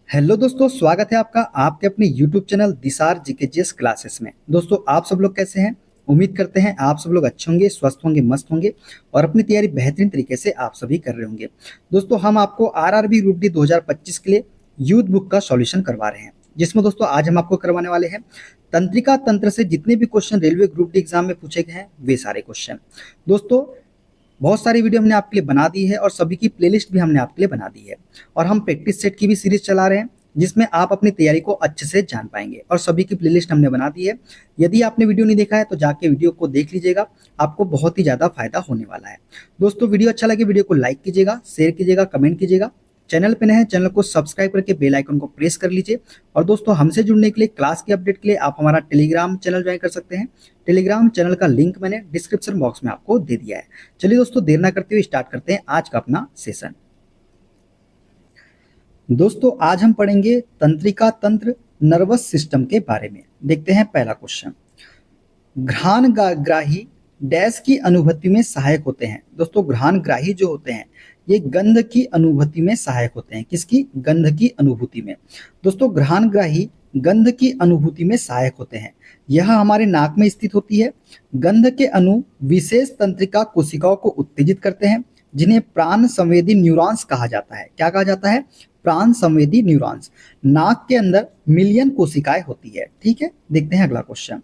Hello दोस्तों, स्वागत है आपका आपके अपने यूट्यूब चैनल दिसार जीकेजीएस क्लासेस में। दोस्तों, आप सब लोग कैसे हैं? उम्मीद करते हैं आप सब लोग अच्छे होंगे, स्वस्थ होंगे, मस्त होंगे और अपनी तैयारी बेहतरीन तरीके से आप सभी कर रहे होंगे। दोस्तों, हम आपको आरआरबी ग्रुप डी 2025 के लिए यूथ बुक का सॉल्यूशन करवा रहे हैं, जिसमें दोस्तों आज हम आपको करवाने वाले हैं तंत्रिका तंत्र से जितने भी question railway group D exam में पूछे गए हैं वे सारे क्वेश्चन। दोस्तों, बहुत सारी वीडियो हमने आपके लिए बना दी है और सभी की प्लेलिस्ट भी हमने आपके लिए बना दी है और हम प्रैक्टिस सेट की भी सीरीज चला रहे हैं, जिसमें आप अपनी तैयारी को अच्छे से जान पाएंगे और सभी की प्लेलिस्ट हमने बना दी है। यदि आपने वीडियो नहीं देखा है तो जाके वीडियो को देख लीजिएगा, आपको बहुत ही ज़्यादा फायदा होने वाला है। दोस्तों, वीडियो अच्छा लगे वीडियो को लाइक कीजिएगा, शेयर कीजिएगा, कमेंट कीजिएगा। चैनल पे नए हैं चैनल को सब्सक्राइब करके बेल आइकन को प्रेस कर लीजिए। और दोस्तों, हमसे जुड़ने के लिए, क्लास के अपडेट के लिए आप हमारा टेलीग्राम चैनल ज्वाइन कर सकते हैं। टेलीग्राम चैनल का लिंक मैंने डिस्क्रिप्शन बॉक्स में आपको दे दिया है। चलिए दोस्तों, देर ना करते हुए स्टार्ट करते हैं आज का अपना सेशन। दोस्तों, आज हम पढ़ेंगे तंत्रिका तंत्र नर्वस सिस्टम के बारे में। देखते हैं पहला क्वेश्चन। घ्राणग्राही डैश की अनुभूति में सहायक होते हैं। दोस्तों, घ्राणग्राही जो होते हैं ये गंध की अनुभूति में सहायक होते हैं। किसकी? गंध की अनुभूति में। दोस्तों, घ्राणग्राही गंध की अनुभूति में सहायक होते हैं। यह हमारे नाक में स्थित होती है। गंध के अणु विशेष तंत्रिका कोशिकाओं को उत्तेजित करते हैं, जिन्हें प्राण संवेदी न्यूरॉन्स कहा जाता है। क्या कहा जाता है? प्राण संवेदी न्यूरॉन्स। नाक के अंदर मिलियन कोशिकाएं होती है। ठीक है, देखते हैं अगला क्वेश्चन।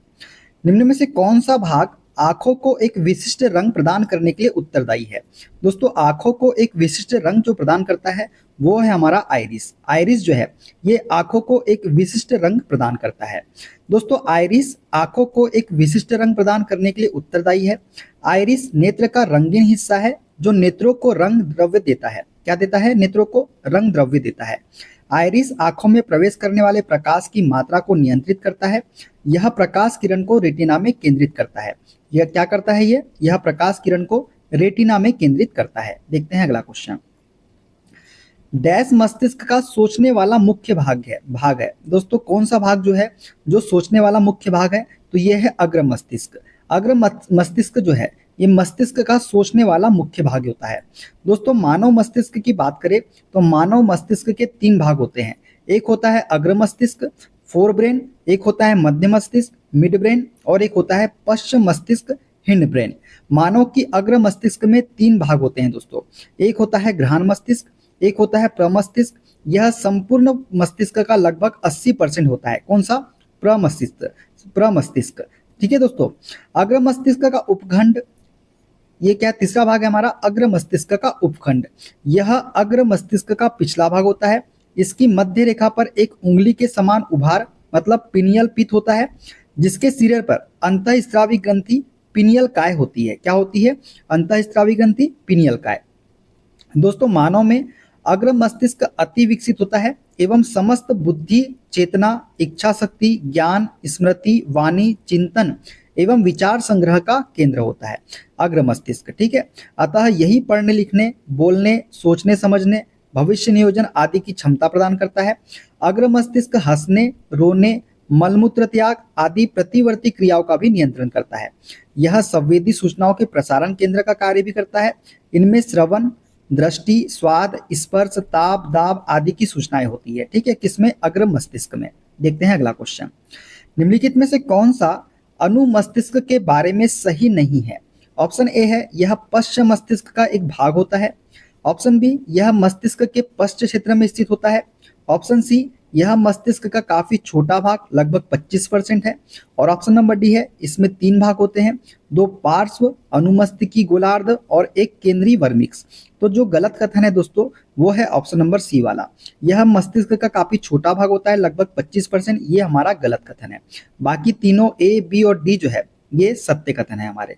निम्न में से कौन सा भाग आंखों को एक विशिष्ट रंग प्रदान करने के लिए उत्तरदायी है? दोस्तों, आंखों को एक विशिष्ट रंग जो प्रदान करता है वो है हमारा आइरिस। आइरिस जो है ये आंखों को एक विशिष्ट रंग प्रदान करता है। दोस्तों, आइरिस आंखों को एक विशिष्ट रंग प्रदान करने के लिए उत्तरदायी है। आइरिस नेत्र का रंगीन हिस्सा है जो नेत्रों को रंग द्रव्य देता है। क्या देता है? नेत्रों को रंग द्रव्य देता है। आइरिस आंखों में प्रवेश करने वाले प्रकाश की मात्रा को नियंत्रित करता है। यह प्रकाश किरण को रेटिना में केंद्रित करता है। यह क्या करता है? यह प्रकाश किरण को रेटिना में केंद्रित करता है। देखते हैं अगला क्वेश्चन। डैश मस्तिष्क का सोचने वाला मुख्य भाग है। दोस्तों, कौन सा भाग जो है जो सोचने वाला मुख्य भाग है? तो यह है अग्र मस्तिष्क। अग्र मस्तिष्क जो है ये मस्तिष्क का सोचने वाला मुख्य भाग होता है। दोस्तों, मानव मस्तिष्क की बात करें तो मानव मस्तिष्क के 3 भाग होते हैं। एक होता है अग्र मस्तिष्क, फोर ब्रेन, एक होता है मध्य मस्तिष्क, मिड ब्रेन, और एक होता है पश्चिम मस्तिष्क, हिंड ब्रेन। मानव की अग्र मस्तिष्क में 3 भाग होते हैं दोस्तों। एक होता है घ्राण मस्तिष्क, एक होता है प्रमस्तिष्क। यह संपूर्ण मस्तिष्क का लगभग 80% होता है। कौन सा? प्रमस्तिष्क। ठीक है दोस्तों, अग्र मस्तिष्क का उपखंड ये क्या? तीसरा भाग है हमारा अग्र मस्तिष्क का उपखंड। यह अग्र मस्तिष्क का पिछला भाग होता है। इसकी मध्य रेखा पर एक उंगली के समान उभार मतलब पिनियल पिथ होता है, जिसके सिरे पर अंतःस्रावी ग्रंथि पिनियल काय होती है। क्या होती है? अंतःस्रावी ग्रंथि पिनियल काय। दोस्तों, मानव में अग्र मस्तिष्क अति विकसित होता है एवं समस्त बुद्धि, चेतना, इच्छा शक्ति, ज्ञान, स्मृति, वाणी, चिंतन एवं विचार संग्रह का केंद्र होता है अग्र मस्तिष्क। ठीक है, अतः यही पढ़ने लिखने, बोलने, सोचने समझने, भविष्य नियोजन आदि की क्षमता प्रदान करता है। अग्र मस्तिष्क हंसने, रोने, मलमूत्र त्याग आदि प्रतिवर्ती क्रियाओं का भी नियंत्रण करता है। यह संवेदी सूचनाओं के प्रसारण केंद्र का कार्य भी करता है। इनमें श्रवण, दृष्टि, स्वाद, स्पर्श, ताप, दाब आदि की सूचनाएं होती है। ठीक है, किसमें? अग्र मस्तिष्क में। देखते हैं अगला क्वेश्चन। निम्नलिखित में से कौन सा अनु मस्तिष्क के बारे में सही नहीं है? ऑप्शन ए है यह पश्चिम मस्तिष्क का एक भाग होता है। ऑप्शन बी, यह मस्तिष्क के पश्च क्षेत्र में स्थित होता है। ऑप्शन सी, यह मस्तिष्क का काफी छोटा भाग लगभग 25% है। और ऑप्शन नंबर डी है इसमें 3 भाग होते हैं, 2 पार्श्व अनुमस्तिष्की गोलार्ध और एक केंद्रीय वर्मिक्स। तो जो गलत कथन है दोस्तों वो है ऑप्शन नंबर सी वाला। यह मस्तिष्क का काफी छोटा भाग होता है लगभग 25%, ये हमारा गलत कथन है। बाकी तीनों ए, बी और डी जो है ये सत्य कथन है हमारे।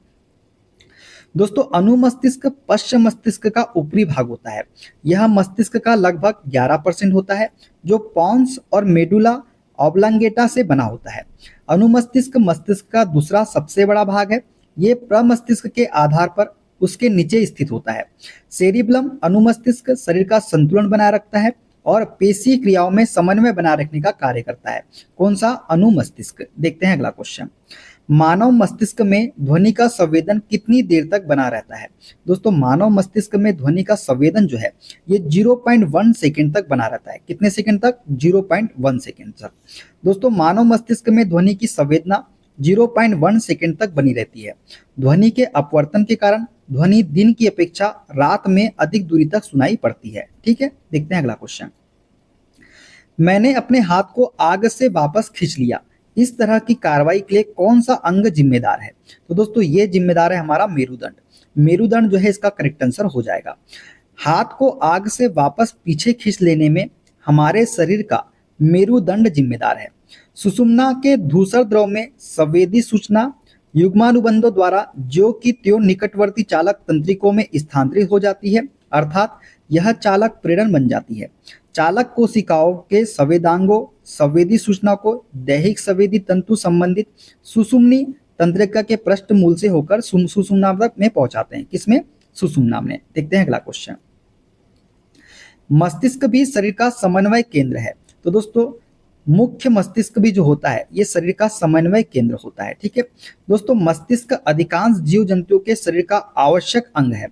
दोस्तों, अनुमस्तिष्क पश्चिम मस्तिष्क का ऊपरी भाग होता है। यह मस्तिष्क का लगभग 11% होता है, जो पॉन्स और मेडुला ऑब्लांगेटा से बना होता है। अनुमस्तिष्क मस्तिष्क का दूसरा सबसे बड़ा भाग है। ये प्रमस्तिष्क के आधार पर उसके नीचे स्थित होता है। सेरिब्लम अनुमस्तिष्क शरीर का संतुलन बनाए रखता है और पेशी क्रियाओं में समन्वय बनाए रखने का कार्य करता है। कौन सा? अनुमस्तिष्क। देखते हैं अगला क्वेश्चन। मानव मस्तिष्क में ध्वनि का संवेदन कितनी देर तक बना रहता है? दोस्तों मानव मस्तिष्क में ध्वनि का संवेदन जो है ये 0.1 सेकंड तक बना रहता है। कितने सेकंड तक? 0.1 सेकंड तक। दोस्तों मानव मस्तिष्क में ध्वनि की संवेदना 0.1 सेकंड तक बनी रहती है। ध्वनि के अपवर्तन के कारण ध्वनि दिन की अपेक्षा रात में अधिक दूरी तक सुनाई पड़ती है। ठीक है, देखते हैं अगला क्वेश्चन। मैंने अपने हाथ को आग से वापस खींच लिया, इस तरह की कार्रवाई के लिए कौन सा अंग जिम्मेदार है? तो दोस्तों ये जिम्मेदार है हमारा मेरुदंड। मेरुदंड जो है इसका करेक्ट आंसर हो जाएगा। हाथ को आग से वापस पीछे खींच लेने में हमारे शरीर का मेरुदंड जिम्मेदार है। सुषुम्ना के धूसर द्रव में संवेदी सूचना युग्मानुबंधों द्वारा ज्यों की त्यों निकटवर्ती चालक तंत्रिकों में स्थानांतरित हो जाती है, अर्थात यह चालक प्रेरण बन जाती है। चालक कोशिकाओं के संवेदांगों संवेदी सूचना को दैहिक संवेदी तंतु संबंधित सुषुम्नी तंत्रिका के पृष्ठ मूल से होकर सुषुम्ना तक में पहुंचाते हैं। किसमें? सुषुम्ना में। देखते हैं अगला क्वेश्चन। मस्तिष्क भी शरीर का समन्वय केंद्र है। तो दोस्तों मुख्य मस्तिष्क भी जो होता है ये शरीर का समन्वय केंद्र होता है। ठीक है दोस्तों, मस्तिष्क अधिकांश जीव जंतुओं के शरीर का आवश्यक अंग है।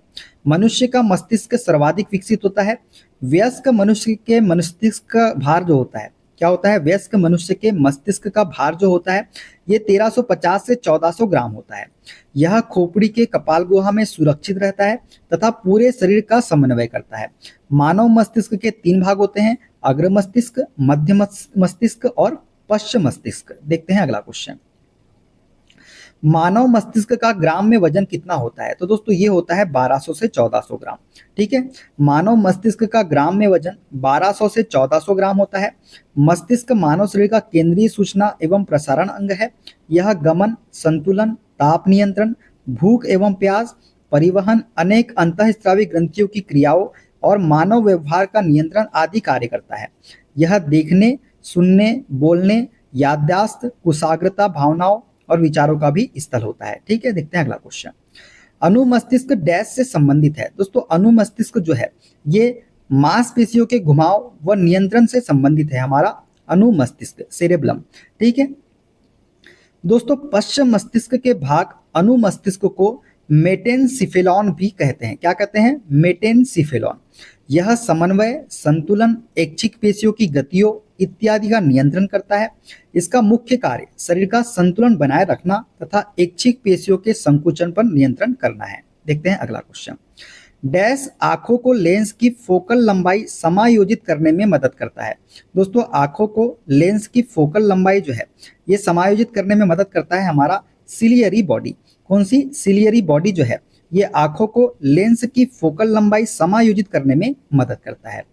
मनुष्य का मस्तिष्क सर्वाधिक विकसित होता है। वयस्क मनुष्य के मस्तिष्क का भार जो होता है, क्या होता है? वयस्क मनुष्य के मस्तिष्क का भार जो होता है ये 1350 से 1400 ग्राम होता है। यह खोपड़ी के कपाल गुहा में सुरक्षित रहता है तथा पूरे शरीर का समन्वय करता है। मानव मस्तिष्क के 3 भाग होते हैं, अग्र मस्तिष्क, मध्य मस्तिष्क और पश्च मस्तिष्क। देखते हैं अगला क्वेश्चन। मानव मस्तिष्क का ग्राम में वजन कितना होता है? तो दोस्तों ये होता है 1200 से 1400 ग्राम। ठीक है, मानव मस्तिष्क का ग्राम में वजन 1200 से 1400 ग्राम होता है। मस्तिष्क मानव शरीर का केंद्रीय सूचना एवं प्रसारण अंग है। यह गमन, संतुलन, ताप नियंत्रण, भूख एवं प्यास, परिवहन, अनेक अंतःस्रावी ग्रंथियों की क्रियाओं और मानव व्यवहार का नियंत्रण आदि कार्य करता है। यह देखने, सुनने, बोलने, याददाश्त, कुशाग्रता, भावनाओं और विचारों का भी स्थल होता है। ठीक है, देखते हैं अगला क्वेश्चन। अनुमस्तिष्क डैश से संबंधित है। दोस्तों अनुमस्तिष्क जो है ये मांसपेशियों के घुमाव व नियंत्रण से संबंधित है। हमारा अनुमस्तिष्क सेरेब्लम। ठीक है दोस्तों, पश्चिम मस्तिष्क के भाग अनुमस्तिष्क को मेटेनसिफेलॉन भी कहते हैं। क्या कहते हैं? मेटेनसिफेलॉन। यह समन्वय, संतुलन, ऐच्छिक पेशियों की गतियों इत्यादि का नियंत्रण करता है। इसका मुख्य कार्य शरीर का संतुलन बनाए रखना तथा ऐच्छिक पेशियों के संकुचन पर नियंत्रण करना है। देखते हैं अगला क्वेश्चन। डैश आंखों को लेंस की फोकल लंबाई समायोजित करने में मदद करता है। दोस्तों आंखों को लेंस की फोकल लंबाई जो है ये समायोजित करने में मदद करता है हमारा सिलियरी बॉडी। कौन सी? सिलियरी बॉडी जो है ये आंखों को लेंस की फोकल लंबाई समायोजित करने में मदद करता है।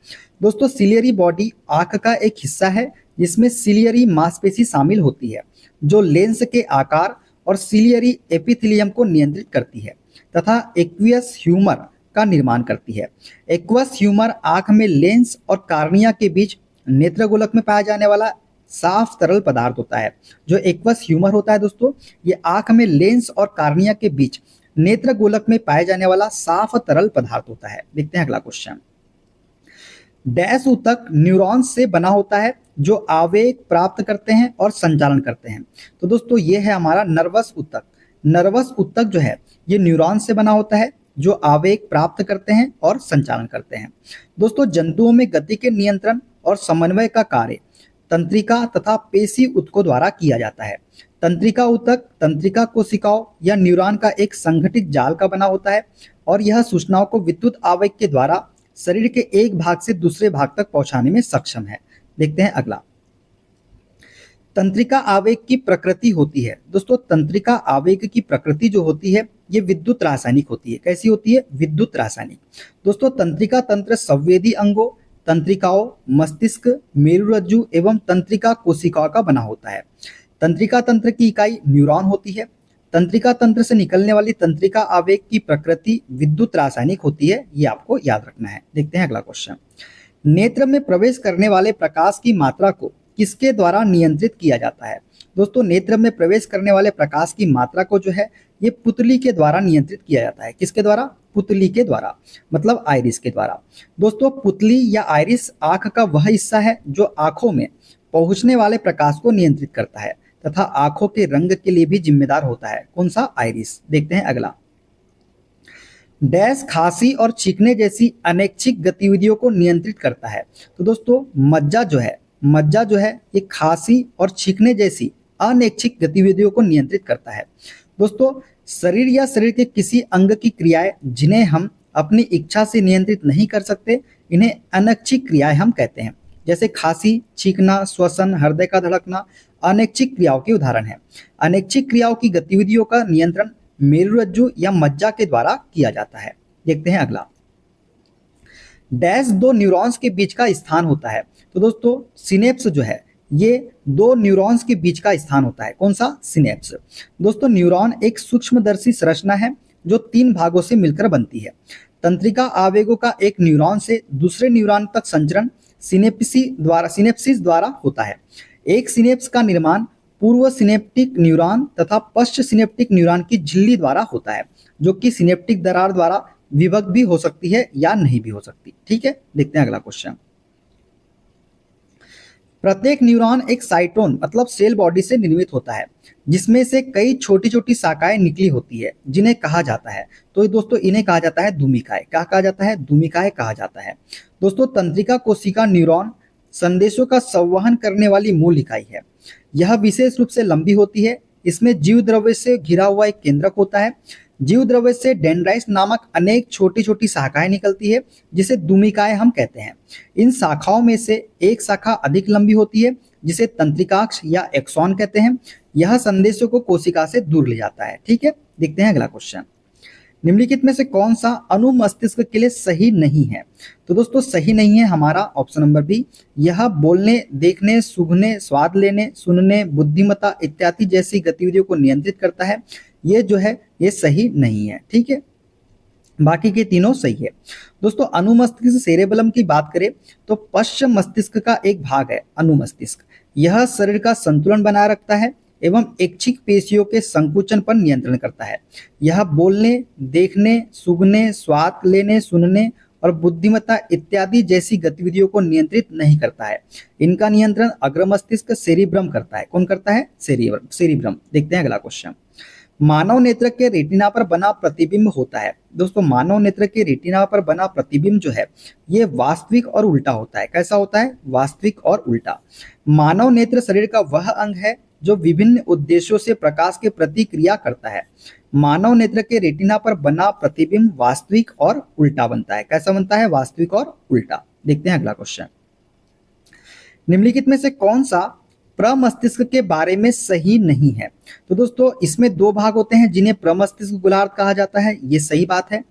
दोस्तों सिलियरी बॉडी आंख का एक हिस्सा है जिसमें सिलियरी मांसपेशी शामिल होती है जो लेंस के आकार और सिलियरी एपिथेलियम को नियंत्रित करती है तथा एक्वियस ह्यूमर का निर्माण करती है। एक्वस ह्यूमर आंख में लेंस और कार्निया के बीच नेत्रगोलक में पाया जाने वाला साफ तरल पदार्थ होता है। जो एक्वस ह्यूमर होता है दोस्तों ये आंख में लेंस और कार्निया के बीच नेत्र गोलक में पाए जाने वाला साफ तरल पदार्थ होता है। देखते हैं अगला क्वेश्चन। डैश ऊतक न्यूरॉन्स से बना होता है जो आवेग प्राप्त करते हैं और संचालन करते हैं। तो दोस्तों ये है हमारा नर्वस ऊतक। नर्वस ऊतक जो है ये न्यूरॉन से बना होता है जो आवेग प्राप्त करते हैं और संचालन करते हैं। दोस्तों जंतुओं में गति के नियंत्रण और समन्वय का कार्य तंत्रिका तथा पेशी ऊतकों द्वारा किया जाता है। तंत्रिका ऊतक तंत्रिका कोशिकाओं या न्यूरॉन का एक संगठित जाल का बना होता है और यह सूचनाओं को विद्युत आवेग के द्वारा शरीर के एक भाग से दूसरे भाग तक पहुंचाने में सक्षम है। देखते हैं अगला। तंत्रिका आवेग की प्रकृति होती है। दोस्तों तंत्रिका आवेग की प्रकृति जो होती है ये विद्युत रासायनिक होती है। कैसी होती है? विद्युत रासायनिक। दोस्तों तंत्रिका तंत्र संवेदी अंगों, तंत्रिकाओं, मस्तिष्क, मेरुरज्जु एवं तंत्रिका कोशिकाओं का बना होता है। तंत्रिका तंत्र की इकाई न्यूरॉन होती है। तंत्रिका तंत्र से निकलने वाली तंत्रिका आवेग की प्रकृति विद्युत रासायनिक होती है, ये आपको याद रखना है। देखते हैं अगला क्वेश्चन। नेत्र में प्रवेश करने वाले प्रकाश की मात्रा को किसके द्वारा नियंत्रित किया जाता है? दोस्तों नेत्र में प्रवेश करने वाले प्रकाश की मात्रा को जो है ये पुतली के द्वारा नियंत्रित किया जाता है। किसके द्वारा? पुतली के द्वारा, मतलब आइरिस के द्वारा। दोस्तों पुतली या आइरिस आंख का वह हिस्सा है जो आंखों में पहुंचने वाले प्रकाश को नियंत्रित करता है तथा आंखों के रंग के लिए भी जिम्मेदार होता है। कौन सा? आइरिस। देखते हैं अगला। डैश खांसी और छींकने जैसी अनैच्छिक गतिविधियों को नियंत्रित करता है। तो दोस्तों मज्जा जो है ये खांसी और छींकने जैसी अनैच्छिक गतिविधियों को नियंत्रित करता है। दोस्तों शरीर या शरीर के किसी अंग की क्रियाएं जिन्हें हम अपनी इच्छा से नियंत्रित नहीं कर सकते, इन्हें अनैच्छिक क्रियाएं हम कहते हैं। जैसे खांसी, छींकना, श्वसन, हृदय का धड़कना अनैच्छिक क्रियाओं के उदाहरण है। अनैच्छिक क्रियाओं की गतिविधियों का नियंत्रण मेरुरज्जु या मज्जा के द्वारा किया जाता है। देखते हैं अगला। डैश दो न्यूरॉन्स के बीच का स्थान होता है। तो दोस्तों सिनेप्स जो है ये दो न्यूरॉन्स के बीच का स्थान होता है। कौन सा? सिनेप्स। दोस्तों न्यूरॉन एक सूक्ष्मदर्शी संरचना है जो 3 भागों से मिलकर बनती है। तंत्रिका आवेगों का एक न्यूरॉन से दूसरे न्यूरॉन तक संचरण सिनेप्सिस द्वारा होता है। एक सिनेप्स का निर्माण पूर्व सिनेप्टिक न्यूरॉन तथा पश्च सिनेप्टिक न्यूरॉन की झिल्ली द्वारा होता है, जो कि सिनेप्टिक दरार द्वारा विभक्त भी हो सकती है या नहीं भी हो सकती। ठीक है, देखते हैं अगला क्वेश्चन। प्रत्येक न्यूरॉन एक साइटोन मतलब सेल बॉडी से निर्मित होता है, जिसमें से कई छोटी छोटी शाखाएं निकली होती है, जिन्हें कहा जाता है। तो दोस्तों इन्हें कहा जाता है दूमिकाएं। क्या कहा जाता है? दूमिकाएं कहा जाता है। दोस्तों तंत्रिका कोशिका न्यूरॉन संदेशों का संवहन करने वाली मूल इकाई है। यह विशेष रूप से लंबी होती है। इसमें जीव द्रव्य से घिरा हुआ एक केंद्रक होता है। जीव द्रव्य से डेंड्राइट्स नामक अनेक छोटी छोटी शाखाएं निकलती है, जिसे दूमिकाएं हम कहते हैं। इन शाखाओं में से एक शाखा अधिक लंबी होती है, जिसे तंत्रिकाक्ष या एक्सॉन कहते हैं। यह संदेशों को कोशिका से दूर ले जाता है। ठीक है, देखते हैं अगला क्वेश्चन। निम्नलिखित में से कौन सा अनुमस्तिष्क के लिए सही नहीं है? तो दोस्तों सही नहीं है हमारा ऑप्शन नंबर बी। यह बोलने, देखने, सूंघने, स्वाद लेने, सुनने, बुद्धिमत्ता इत्यादि जैसी गतिविधियों को नियंत्रित करता है। ये जो है ये सही नहीं है। ठीक है, बाकी के तीनों सही है। दोस्तों अनुमस्तिष्क सेरेबेलम की बात करें तो पश्चिम मस्तिष्क का एक भाग है अनुमस्तिष्क। यह शरीर का संतुलन बनाए रखता है एवं ऐच्छिक पेशियों के संकुचन पर नियंत्रण करता है। यह बोलने, देखने, सूंघने, स्वाद लेने, सुनने और बुद्धिमत्ता इत्यादि जैसी गतिविधियों को नियंत्रित नहीं करता है। इनका नियंत्रण अग्र मस्तिष्क सेरिब्रम करता है। कौन करता है? सेरिब्रम। देखते हैं अगला क्वेश्चन। मानव नेत्र के रेटिना पर बना प्रतिबिंब होता है। दोस्तों मानव नेत्र के रेटिना पर बना प्रतिबिंब जो है ये वास्तविक और उल्टा होता है। कैसा होता है? वास्तविक और उल्टा। मानव नेत्र शरीर का वह अंग है जो विभिन्न उद्देश्यों से प्रकाश के प्रति क्रिया करता है। मानव नेत्र के रेटिना पर बना प्रतिबिंब वास्तविक और उल्टा बनता है। कैसा बनता है? वास्तविक और उल्टा। देखते हैं अगला क्वेश्चन। निम्नलिखित में से कौन सा प्रमस्तिष्क के बारे में सही नहीं है? तो दोस्तों इसमें 2 भाग होते हैं जिन्हें प्रमस्तिष्क गोलार्ध कहा जाता है। ये सही बात है।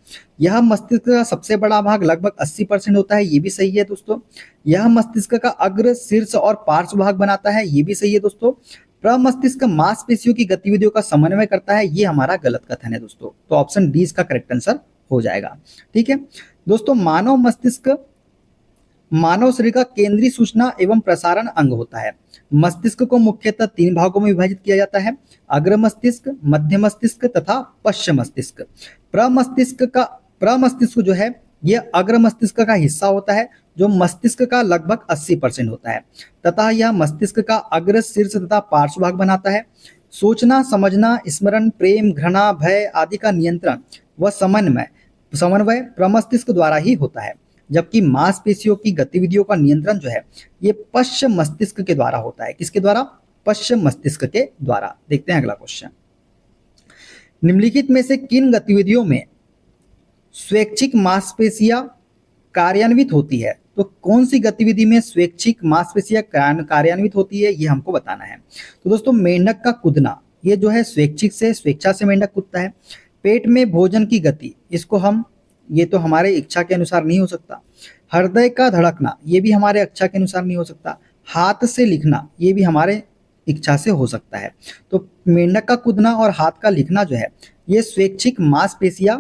यह मस्तिष्क का सबसे बड़ा भाग लगभग 80% होता है। ये भी सही है दोस्तों। यह मस्तिष्क का अग्र, शीर्ष और पार्श्व भाग बनाता है। ये भी सही है दोस्तों। प्रमस्तिष्क मांसपेशियों की गतिविधियों का समन्वय करता है। ये हमारा गलत कथन है दोस्तों। तो ऑप्शन डी इसका करेक्ट आंसर हो जाएगा। ठीक है दोस्तों, मानव मस्तिष्क मानव शरीर का केंद्रीय सूचना एवं प्रसारण अंग होता है। मस्तिष्क को मुख्यतः 3 भागों में विभाजित किया जाता है, अग्र मस्तिष्क, मध्य मस्तिष्क तथा पश्चिम मस्तिष्क। प्रमस्तिष्क जो है यह अग्र मस्तिष्क का हिस्सा होता है, जो मस्तिष्क का लगभग 80% होता है तथा यह मस्तिष्क का अग्र, शीर्ष तथा पार्श्व भाग बनाता है। सोचना, समझना, स्मरण, प्रेम, घृणा, भय आदि का नियंत्रण व समन्वय प्रमस्तिष्क द्वारा ही होता है, जबकि मांसपेशियों की गतिविधियों का नियंत्रण जो है ये पश्चिम मस्तिष्क के द्वारा होता है। किसके द्वारा? पश्चिम मस्तिष्क के द्वारा। देखते हैं अगला क्वेश्चन। निम्नलिखित में से किन गतिविधियों में स्वैच्छिक मांसपेशियां कार्यान्वित होती है? तो कौन सी गतिविधि में स्वैच्छिक मांसपेशियां कार्यान्वित होती है ये हमको बताना है। तो दोस्तों मेंढक का कूदना ये जो है स्वेच्छा से मेंढक कूदता है। पेट में भोजन की गति, इसको हम ये तो हमारे इच्छा के अनुसार नहीं हो सकता। हृदय का धड़कना ये भी हमारे इच्छा के अनुसार नहीं हो सकता। हाथ से लिखना ये भी हमारे इच्छा से हो सकता है। तो मेंढक का कूदना और हाथ का लिखना जो है ये स्वैच्छिक मांसपेशियां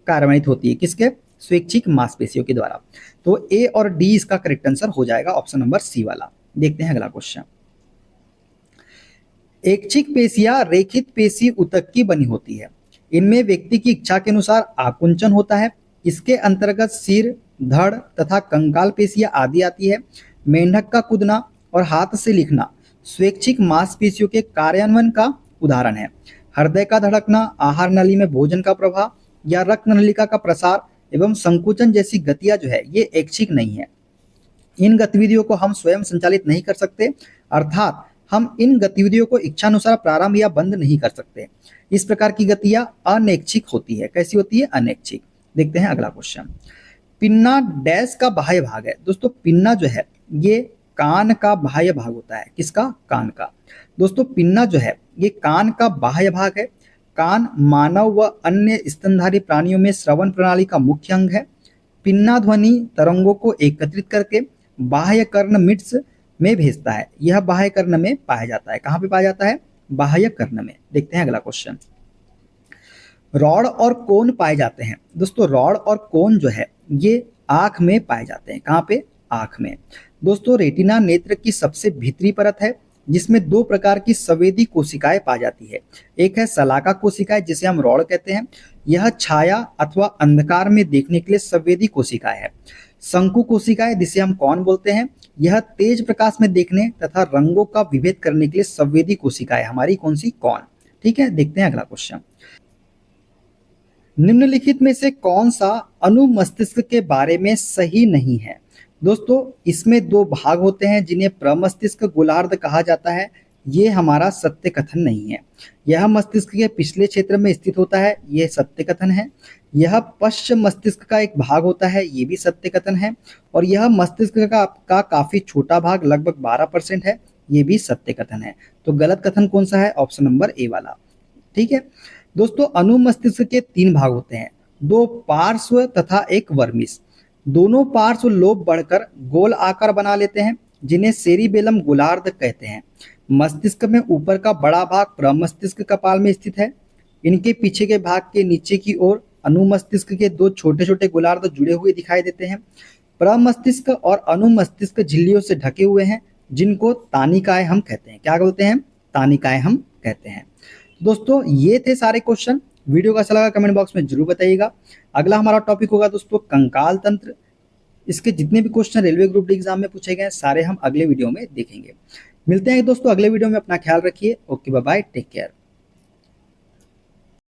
कार्यान्वित होती है। किसके? स्वैच्छिक मांसपेशियों के द्वारा। तो ए और डी इसका करेक्ट आंसर हो जाएगा, ऑप्शन नंबर सी वाला। देखते हैं अगला क्वेश्चन। ऐच्छिक पेशियां रेखित पेशी ऊतक की बनी होती है। इनमें व्यक्ति की इच्छा के अनुसार आकुंचन होता है। इसके अंतर्गत सिर, धड़ तथा कंकाल पेशियां आदि आती है। मेंढक का कूदना और हाथ से लिखना स्वैच्छिक मांसपेशियों के कार्यान्वयन का उदाहरण है। हृदय का धड़कना, आहार नली में भोजन का प्रवाह या रक्त नलिका का प्रसार एवं संकुचन जैसी गतियां जो है ये ऐच्छिक नहीं है। इन गतिविधियों को हम स्वयं संचालित नहीं कर सकते, अर्थात हम इन गतिविधियों को इच्छानुसार प्रारंभ या बंद नहीं कर सकते। इस प्रकार की गतियां अनैच्छिक होती है। कैसी होती है? अनैच्छिक। देखते हैं अगला क्वेश्चन। पिन्ना डैश का बाह्य भाग है। दोस्तों पिन्ना जो है ये कान का बाह्य भाग होता है। किसका? कान का। दोस्तों पिन्ना जो है ये कान का बाह्य भाग है। कान मानव व अन्य स्तनधारी प्राणियों में श्रवण प्रणाली का मुख्य अंग है। पिन्ना ध्वनि तरंगों को एकत्रित करके बाह्य कर्ण मिट्स में भेजता है। यह बाह्य कर्ण में पाया जाता है। कहाँ पे पाया जाता है? बाह्य कर्ण में। देखते हैं अगला क्वेश्चन। रॉड और कोन पाए जाते हैं। दोस्तों रॉड और कोन जो है ये आंख में पाए जाते हैं। कहाँ पे? आंख में। दोस्तों रेटिना नेत्र की सबसे भीतरी परत है जिसमें दो प्रकार की संवेदी कोशिकाएं पाई जाती है। एक है शलाका कोशिकाएं जिसे हम रॉड कहते हैं। यह छाया अथवा अंधकार में देखने के लिए संवेदी कोशिकाएं है। शंकु कोशिकाएं जिसे हम कौन बोलते हैं, यह तेज प्रकाश में देखने तथा रंगों का विभेद करने के लिए संवेदी कोशिकाएं हमारी कौन सी? कौन। ठीक है, देखते हैं अगला क्वेश्चन। निम्नलिखित में से कौन सा अनुमस्तिष्क के बारे में सही नहीं है? दोस्तों इसमें दो भाग होते हैं जिन्हें प्रमस्तिष्क गोलार्ध कहा जाता है। ये हमारा सत्य कथन नहीं है। यह मस्तिष्क के पिछले क्षेत्र में स्थित होता है, ये सत्य कथन है। यह पश्चिम मस्तिष्क का एक भाग होता है, ये भी सत्य कथन है। और यह मस्तिष्क का काफी छोटा भाग लगभग 12% है, ये भी सत्य कथन है। तो गलत कथन कौन सा है? ऑप्शन नंबर ए वाला। ठीक है दोस्तों, अनुमस्तिष्क के 3 भाग होते हैं, 2 पार्श्व तथा एक वर्मिस। दोनों पार्श्व लोब बढ़कर गोल आकार बना लेते हैं जिन्हें सेरिबेलम गोलार्ध कहते हैं। मस्तिष्क में ऊपर का बड़ा भाग प्रमस्तिष्क कपाल में स्थित है। इनके पीछे के भाग के नीचे की ओर अनुमस्तिष्क के 2 छोटे छोटे गोलार्ध जुड़े हुए दिखाई देते हैं। प्रमस्तिष्क और अनुमस्तिष्क झिल्लियों से ढके हुए हैं जिनको तानिकाएं हम कहते हैं। क्या बोलते हैं? तानिकाएं हम कहते हैं। दोस्तों ये थे सारे क्वेश्चन। वीडियो का अच्छा लगा कमेंट बॉक्स में जरूर बताइएगा। अगला हमारा टॉपिक होगा दोस्तों कंकाल तंत्र। इसके जितने भी question railway group D exam में पूछे गए सारे हम अगले वीडियो में देखेंगे। मिलते हैं दोस्तों अगले वीडियो में। अपना ख्याल रखिए। Okay bye bye, take care.